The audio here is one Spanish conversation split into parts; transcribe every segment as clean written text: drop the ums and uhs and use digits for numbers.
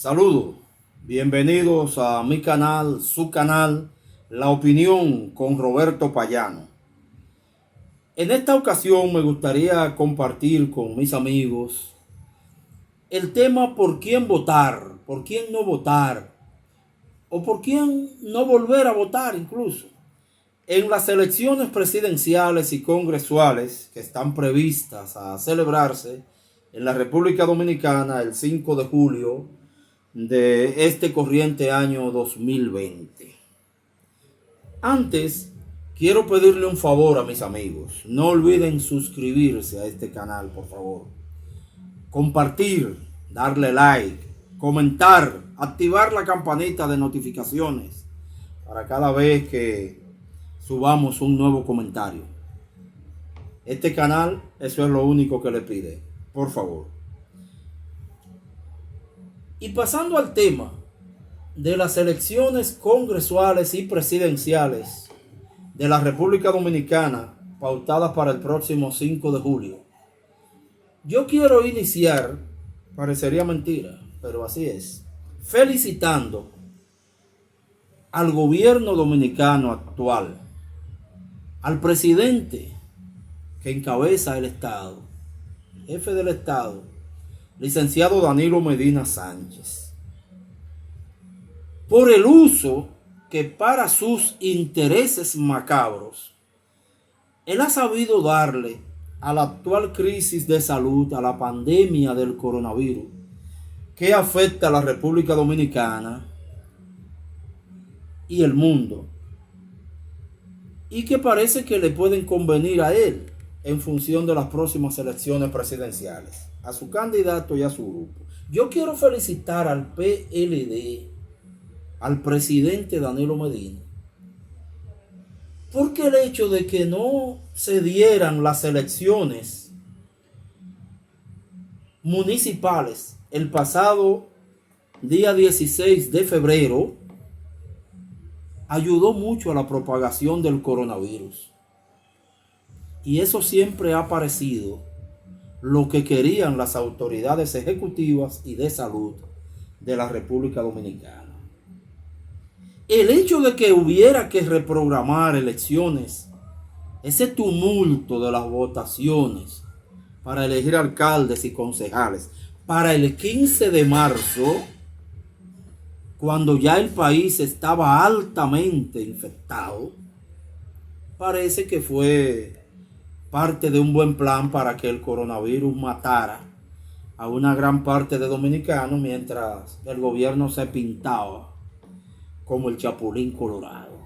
Saludos, bienvenidos a mi canal, su canal, La Opinión con Roberto Payano. En esta ocasión me gustaría compartir con mis amigos el tema por quién votar, por quién no votar, o por quién no volver a votar incluso. En las elecciones presidenciales y congresuales que están previstas a celebrarse en la República Dominicana el 5 de julio de este corriente año 2020. Antes, quiero pedirle un favor a mis amigos. No olviden suscribirse a este canal, por favor. Compartir, darle like, comentar, activar la campanita de notificaciones para cada vez que subamos un nuevo comentario. Este canal, eso es lo único que le pide, por favor. Y pasando al tema de las elecciones congresuales y presidenciales de la República Dominicana, pautadas para el próximo 5 de julio, yo quiero iniciar, parecería mentira, pero así es, felicitando al gobierno dominicano actual, al presidente que encabeza el Estado, jefe del Estado, licenciado Danilo Medina Sánchez, por el uso que para sus intereses macabros él ha sabido darle a la actual crisis de salud, a la pandemia del coronavirus que afecta a la República Dominicana y el mundo, y que parece que le pueden convenir a él en función de las próximas elecciones presidenciales, a su candidato y a su grupo. Yo quiero felicitar al PLD, al presidente Danilo Medina, porque el hecho de que no se dieran las elecciones municipales el pasado día 16 de febrero ayudó mucho a la propagación del coronavirus. Y eso siempre ha parecido lo que querían las autoridades ejecutivas y de salud de la República Dominicana. El hecho de que hubiera que reprogramar elecciones, ese tumulto de las votaciones para elegir alcaldes y concejales para el 15 de marzo, cuando ya el país estaba altamente infectado, parece que fue parte de un buen plan para que el coronavirus matara a una gran parte de dominicanos mientras el gobierno se pintaba como el Chapulín Colorado.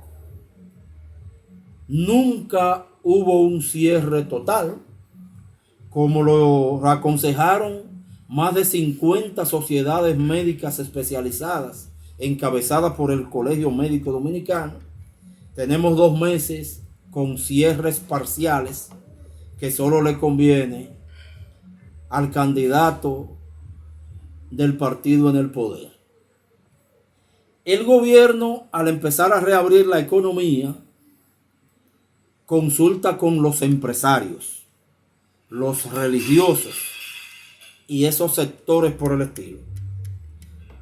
Nunca hubo un cierre total, como lo aconsejaron más de 50 sociedades médicas especializadas encabezadas por el Colegio Médico Dominicano. Tenemos 2 meses con cierres parciales que solo le conviene al candidato del partido en el poder. El gobierno, al empezar a reabrir la economía, consulta con los empresarios, los religiosos y esos sectores por el estilo.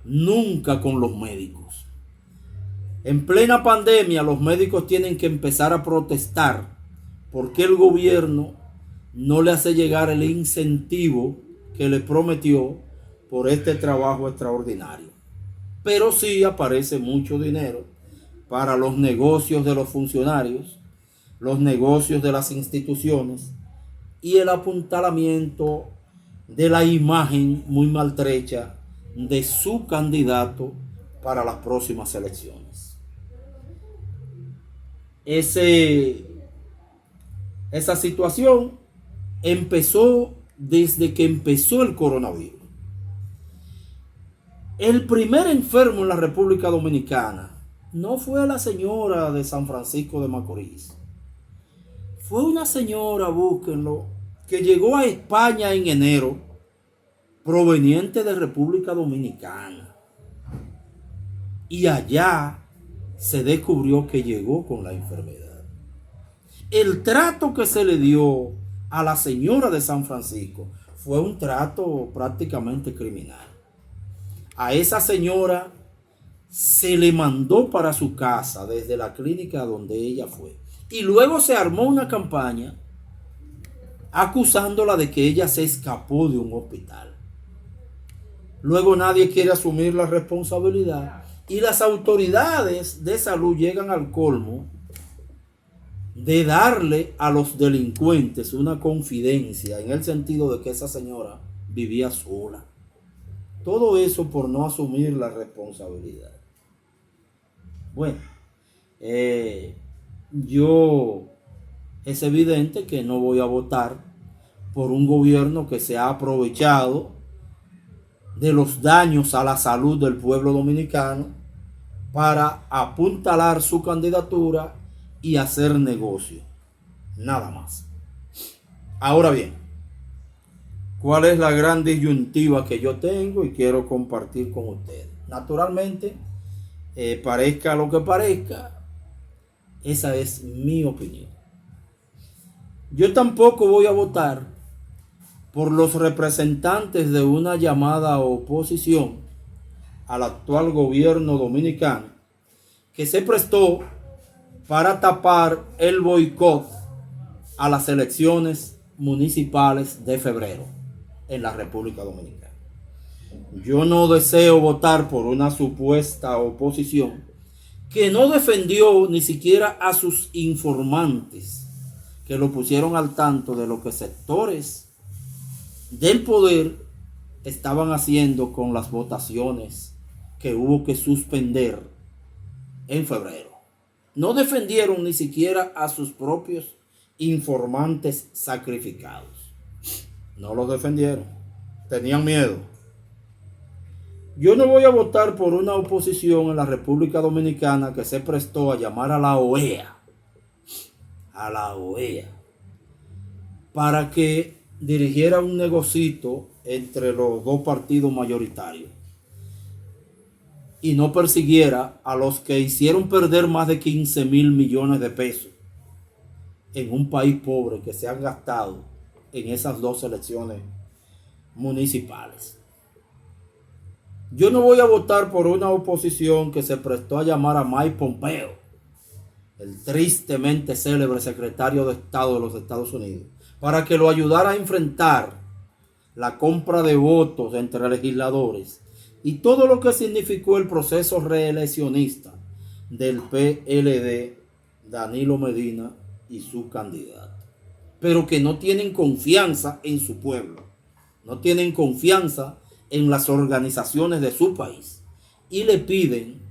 Nunca con los médicos. En plena pandemia, los médicos tienen que empezar a protestar porque el gobierno no le hace llegar el incentivo que le prometió por este trabajo extraordinario. Pero sí aparece mucho dinero para los negocios de los funcionarios, los negocios de las instituciones y el apuntalamiento de la imagen muy maltrecha de su candidato para las próximas elecciones. Esa situación empezó desde que empezó el coronavirus. El primer enfermo en la República Dominicana no fue la señora de San Francisco de Macorís. Fue una señora, búsquenlo, que llegó a España en enero, proveniente de República Dominicana. Y allá se descubrió que llegó con la enfermedad. El trato que se le dio a la señora de San Francisco fue un trato prácticamente criminal. a esa señora se le mandó para su casa desde la clínica donde ella fue. Y luego se armó una campaña acusándola de que ella se escapó de un hospital. Luego nadie quiere asumir la responsabilidad y las autoridades de salud llegan al colmo de darle a los delincuentes una confidencia en el sentido de que esa señora vivía sola. Todo eso por no asumir la responsabilidad. Bueno, yo es evidente que no voy a votar por un gobierno que se ha aprovechado de los daños a la salud del pueblo dominicano para apuntalar su candidatura y hacer negocio. Nada más. Ahora bien, ¿cuál es la gran disyuntiva que yo tengo y quiero compartir con ustedes? Naturalmente, parezca lo que parezca, esa es mi opinión. Yo tampoco voy a votar por los representantes de una llamada oposición al actual gobierno dominicano que se prestó para tapar el boicot a las elecciones municipales de febrero en la República Dominicana. Yo no deseo votar por una supuesta oposición que no defendió ni siquiera a sus informantes, que lo pusieron al tanto de lo que sectores del poder estaban haciendo con las votaciones que hubo que suspender en febrero. No defendieron ni siquiera a sus propios informantes sacrificados. No los defendieron. Tenían miedo. Yo no voy a votar por una oposición en la República Dominicana que se prestó a llamar a la OEA, para que dirigiera un negocito entre los dos partidos mayoritarios y no persiguiera a los que hicieron perder más de 15,000 millones de pesos en un país pobre que se han gastado en esas dos elecciones municipales. Yo no voy a votar por una oposición que se prestó a llamar a Mike Pompeo, el tristemente célebre secretario de Estado de los Estados Unidos, para que lo ayudara a enfrentar la compra de votos entre legisladores y todo lo que significó el proceso reeleccionista del PLD, Danilo Medina y su candidato. Pero que no tienen confianza en su pueblo, no tienen confianza en las organizaciones de su país y le piden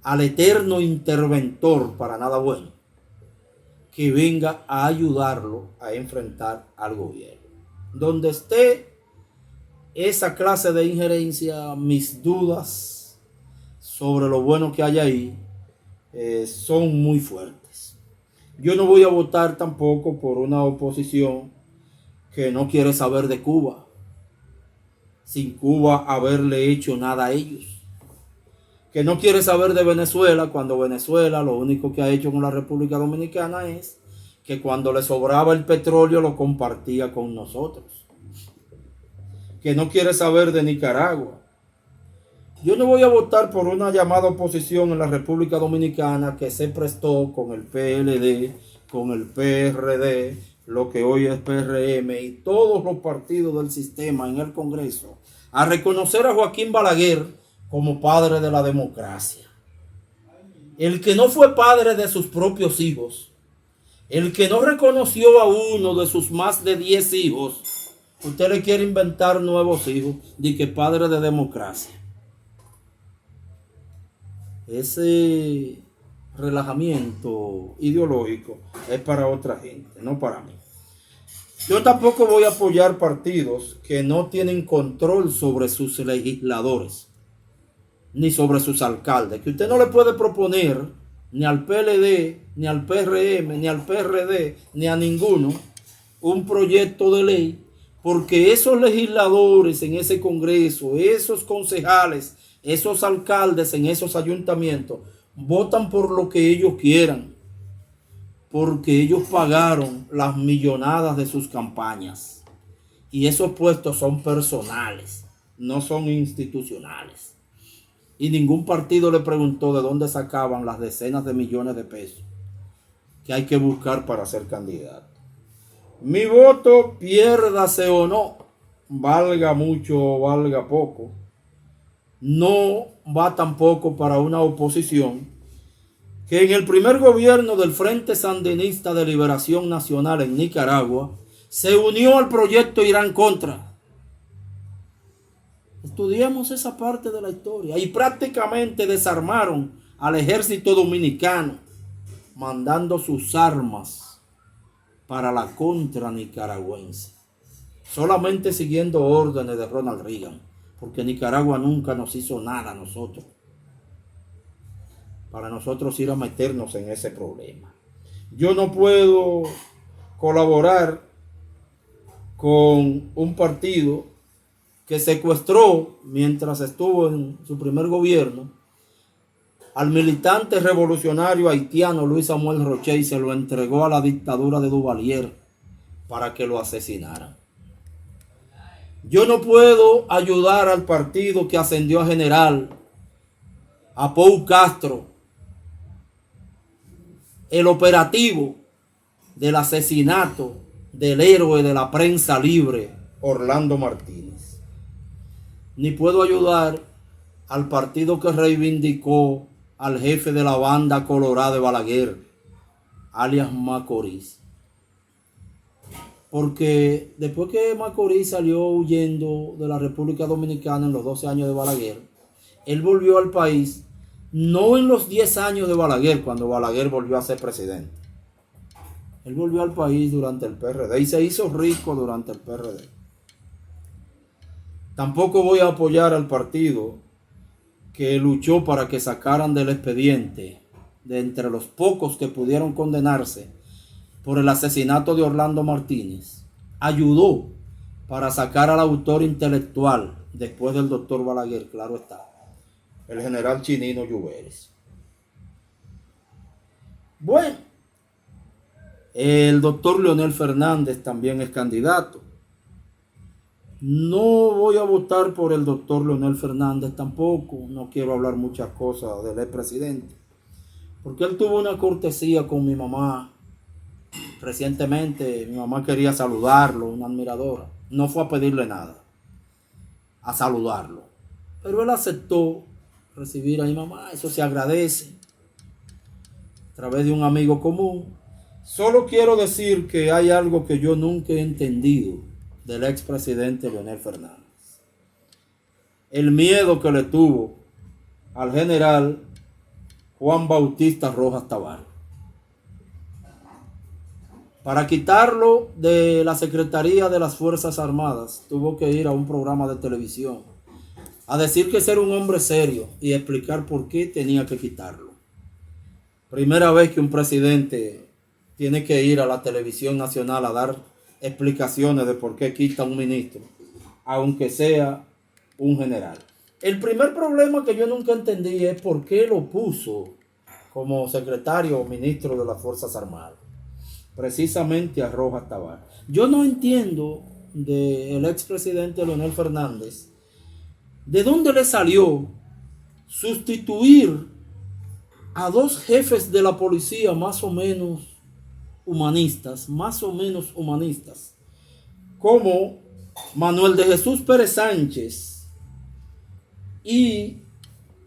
al eterno interventor para nada bueno que venga a ayudarlo a enfrentar al gobierno. Donde esté esa clase de injerencia, mis dudas sobre lo bueno que hay ahí son muy fuertes. Yo no voy a votar tampoco por una oposición que no quiere saber de Cuba, sin Cuba haberle hecho nada a ellos. Que no quiere saber de Venezuela, cuando Venezuela lo único que ha hecho con la República Dominicana es que cuando le sobraba el petróleo lo compartía con nosotros. Que no quiere saber de Nicaragua. Yo no voy a votar por una llamada oposición en la República Dominicana que se prestó con el PLD, con el PRD, lo que hoy es PRM y todos los partidos del sistema en el Congreso, a reconocer a Joaquín Balaguer como padre de la democracia. El que no fue padre de sus propios hijos, el que no reconoció a uno de sus más de 10 hijos, usted le quiere inventar nuevos hijos, de que padre de democracia. Ese relajamiento ideológico es para otra gente, no para mí. Yo tampoco voy a apoyar partidos que no tienen control sobre sus legisladores, ni sobre sus alcaldes. Que usted no le puede proponer ni al PLD, ni al PRM, ni al PRD, ni a ninguno un proyecto de ley, porque esos legisladores en ese Congreso, esos concejales, esos alcaldes en esos ayuntamientos, votan por lo que ellos quieran, porque ellos pagaron las millonadas de sus campañas. Y esos puestos son personales, no son institucionales. y ningún partido le preguntó de dónde sacaban las decenas de millones de pesos que hay que buscar para ser candidato. Mi voto, piérdase o no, valga mucho o valga poco, no va tampoco para una oposición que en el primer gobierno del Frente Sandinista de Liberación Nacional en Nicaragua se unió al proyecto Irán-Contra. Estudiemos esa parte de la historia y prácticamente desarmaron al ejército dominicano, mandando sus armas para la contra nicaragüense, solamente siguiendo órdenes de Ronald Reagan, porque Nicaragua nunca nos hizo nada a nosotros, para nosotros ir a meternos en ese problema. Yo no puedo colaborar con un partido que secuestró, mientras estuvo en su primer gobierno, al militante revolucionario haitiano Luis Samuel Rochet y se lo entregó a la dictadura de Duvalier para que lo asesinaran. Yo no puedo ayudar al partido que ascendió a general, a Paul Castro, el operativo del asesinato del héroe de la prensa libre, Orlando Martínez. Ni puedo ayudar al partido que reivindicó al jefe de la banda colorada de Balaguer, alias Macorís. Porque después que Macorís salió huyendo de la República Dominicana en los 12 años de Balaguer, él volvió al país, no en los 10 años de Balaguer, cuando Balaguer volvió a ser presidente. Él volvió al país durante el PRD y se hizo rico durante el PRD. Tampoco voy a apoyar al partido que luchó para que sacaran del expediente, de entre los pocos que pudieron condenarse por el asesinato de Orlando Martínez, ayudó para sacar al autor intelectual, después del doctor Balaguer, claro está, el general Chinino Lluveres. Bueno, el doctor Leonel Fernández también es candidato. No voy a votar por el doctor Leonel Fernández tampoco. No quiero hablar muchas cosas del expresidente, porque él tuvo una cortesía con mi mamá recientemente. Mi mamá quería saludarlo, una admiradora. No fue a pedirle nada, a saludarlo, pero él aceptó recibir a mi mamá. Eso se agradece a través de un amigo común. Solo quiero decir que hay algo que yo nunca he entendido del expresidente Leonel Fernández. El miedo que le tuvo al general Juan Bautista Rojas Tabar. Para quitarlo de la Secretaría de las Fuerzas Armadas, tuvo que ir a un programa de televisión a decir que era un hombre serio y explicar por qué tenía que quitarlo. Primera vez que un presidente tiene que ir a la televisión nacional a dar explicaciones de por qué quita a un ministro, aunque sea un general. El primer problema que yo nunca entendí es por qué lo puso como secretario o ministro de las Fuerzas Armadas, precisamente a Rojas Tabar. Yo no entiendo del expresidente Leonel Fernández de dónde le salió sustituir a dos jefes de la policía más o menos humanistas, como Manuel de Jesús Pérez Sánchez y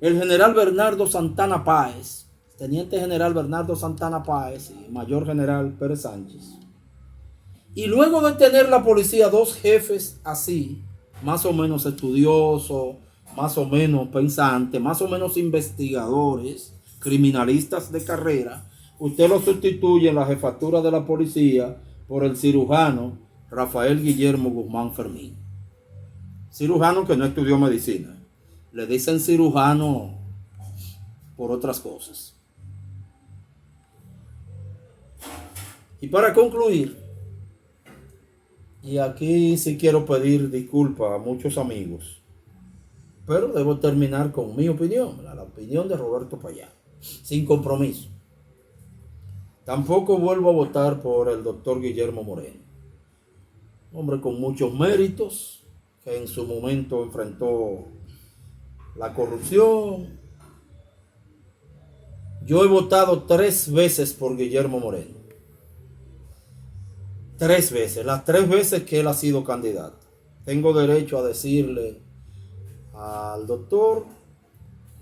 el general Bernardo Santana Páez, teniente general Bernardo Santana Páez y mayor general Pérez Sánchez. Y luego de tener la policía dos jefes así, más o menos estudiosos, más o menos pensantes, más o menos investigadores, criminalistas de carrera, usted lo sustituye en la jefatura de la policía por el cirujano Rafael Guillermo Guzmán Fermín. Cirujano que no estudió medicina. Le dicen cirujano por otras cosas. Y para concluir, y aquí sí quiero pedir disculpas a muchos amigos, pero debo terminar con mi opinión, la opinión de Roberto Payá, sin compromiso. Tampoco vuelvo a votar por el doctor Guillermo Moreno, hombre con muchos méritos, que en su momento enfrentó la corrupción. Yo he votado 3 veces por Guillermo Moreno. 3 veces, las 3 veces que él ha sido candidato. Tengo derecho a decirle al doctor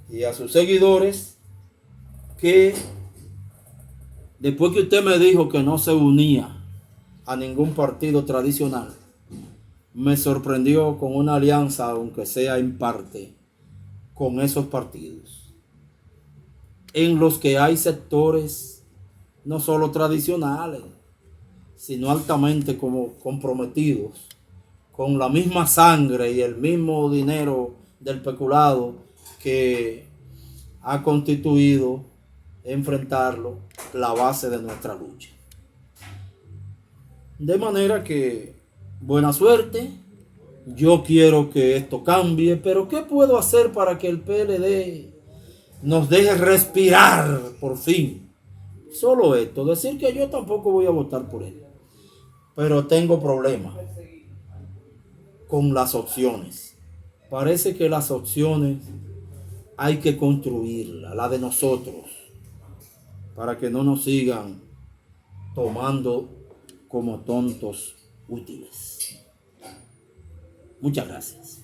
y a sus seguidores que después que usted me dijo que no se unía a ningún partido tradicional, me sorprendió con una alianza, aunque sea en parte, con esos partidos, en los que hay sectores no solo tradicionales, sino altamente como comprometidos con la misma sangre y el mismo dinero del peculado que ha constituido enfrentarlo la base de nuestra lucha. De manera que, buena suerte. Yo quiero que esto cambie, pero ¿qué puedo hacer para que el PLD nos deje respirar por fin? Solo esto, decir que yo tampoco voy a votar por él. Pero tengo problemas con las opciones. Parece que las opciones hay que construirlas, la de nosotros, para que no nos sigan tomando como tontos útiles. Muchas gracias.